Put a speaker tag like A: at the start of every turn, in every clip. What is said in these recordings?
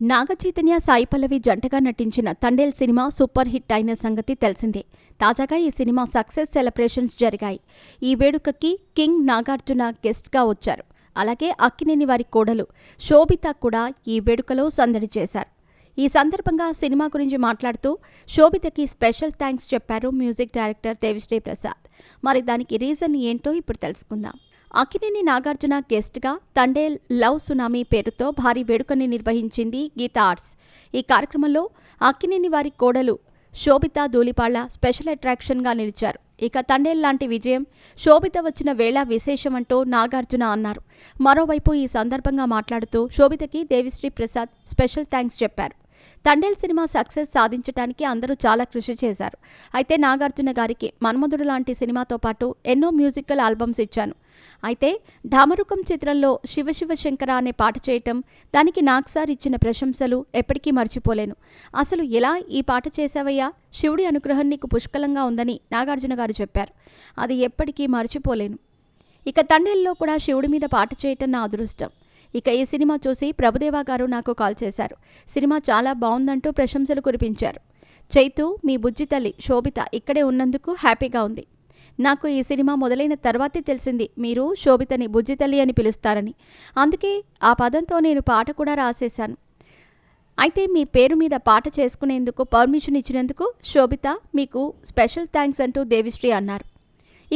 A: నాగచైతన్య, సాయి పల్లవి జంటగా నటించిన Thandel cinema super hit అయిన సంగతి తెలిసిందే. తాజాగా ఈ సినిమా సక్సెస్ సెలబ్రేషన్స్ జరిగాయి. ఈ వేడుకకి కింగ్ నాగార్జున గెస్ట్గా వచ్చారు. అలాగే అక్కినేని వారి కోడలు శోభిత కూడా ఈ వేడుకలో సందడి చేశారు. ఈ సందర్భంగా సినిమా గురించి మాట్లాడుతూ శోభితకి స్పెషల్ థ్యాంక్స్ చెప్పారు మ్యూజిక్ డైరెక్టర్ దేవిశ్రీ ప్రసాద్. మరి దానికి రీజన్ ఏంటో ఇప్పుడు తెలుసుకుందాం. అక్కినేని నాగార్జున గెస్ట్గా తండేల్ లవ్ సునామీ పేరుతో భారీ వేడుకని నిర్వహించింది గీతా ఆర్ట్స్. ఈ కార్యక్రమంలో అక్కినేని వారి కోడలు శోభిత ధూళిపాళ్ల స్పెషల్ అట్రాక్షన్గా నిలిచారు. ఇక తండేల్ లాంటి విజయం శోభిత వచ్చిన వేళ విశేషమంటూ నాగార్జున అన్నారు. మరోవైపు ఈ సందర్భంగా మాట్లాడుతూ శోభితకి దేవిశ్రీ ప్రసాద్ స్పెషల్ థ్యాంక్స్ చెప్పారు. తండేల్ సినిమా సక్సెస్ సాధించడానికి అందరూ చాలా కృషి చేశారు. అయితే నాగార్జున గారికి మన్మధుడు లాంటి సినిమాతో పాటు ఎన్నో మ్యూజికల్ ఆల్బమ్స్ ఇచ్చాను. అయితే ఢమరుకం చిత్రంలో శివ శివ శంకర అనే పాట చేయటం, దానికి నాగ్ సార్ ఇచ్చిన ప్రశంసలు ఎప్పటికీ మర్చిపోలేను. అసలు ఎలా ఈ పాట చేశావయ్యా, శివుడి అనుగ్రహం నీకు పుష్కలంగా ఉందని నాగార్జున గారు చెప్పారు. అది ఎప్పటికీ మర్చిపోలేను. ఇక తండేల్లో కూడా శివుడి మీద పాట చేయటం నా అదృష్టం. ఇక ఈ సినిమా చూసి ప్రభుదేవా గారు నాకు కాల్ చేశారు. సినిమా చాలా బాగుందంటూ ప్రశంసలు కురిపించారు. చైతు, మీ బుజ్జి తల్లి శోభిత ఇక్కడే ఉన్నందుకు హ్యాపీగా ఉంది. నాకు ఈ సినిమా మొదలైన తర్వాతే తెలిసింది మీరు శోభితని బుజ్జి తల్లి అని పిలుస్తారని. అందుకే ఆ పదంతో నేను పాట కూడా రాసేశాను. అయితే మీ పేరు మీద పాట చేసుకునేందుకు పర్మిషన్ ఇచ్చినందుకు శోభిత మీకు స్పెషల్ థ్యాంక్స్ అంటూ దేవిశ్రీ అన్నారు.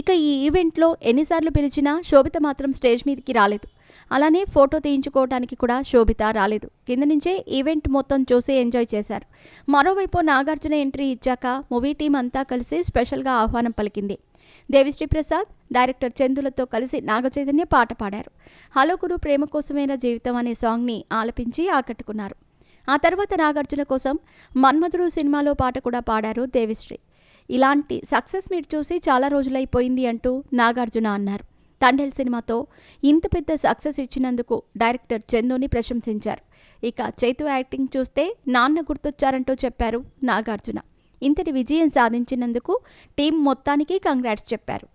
A: ఇక ఈ ఈవెంట్లో ఎన్నిసార్లు పిలిచినా శోభిత మాత్రం స్టేజ్ మీదకి రాలేదు. అలానే ఫోటో తీయించుకోవడానికి కూడా శోభిత రాలేదు. కింద నుంచే ఈవెంట్ మొత్తం చూసి ఎంజాయ్ చేశారు. మరోవైపు నాగార్జున ఎంట్రీ ఇచ్చాక మూవీ టీం అంతా కలిసి స్పెషల్గా ఆహ్వానం పలికింది. దేవిశ్రీ ప్రసాద్, డైరెక్టర్ చందులతో కలిసి నాగచైతన్య పాట పాడారు. హలో గురు ప్రేమ కోసమైన జీవితం అనే సాంగ్ని ఆలపించి ఆకట్టుకున్నారు. ఆ తర్వాత నాగార్జున కోసం మన్మధుడు సినిమాలో పాట కూడా పాడారు దేవిశ్రీ. ఇలాంటి సక్సెస్ మీరు చూసి చాలా రోజులైపోయింది అంటూ నాగార్జున అన్నారు. తండేల్ సినిమాతో ఇంత పెద్ద సక్సెస్ ఇచ్చినందుకు డైరెక్టర్ చందుని ప్రశంసించారు. ఇక చైతు యాక్టింగ్ చూస్తే నాన్న గుర్తొచ్చారంటూ చెప్పారు నాగార్జున. ఇంతటి విజయం సాధించినందుకు టీం మొత్తానికి కంగ్రాట్స్ చెప్పారు.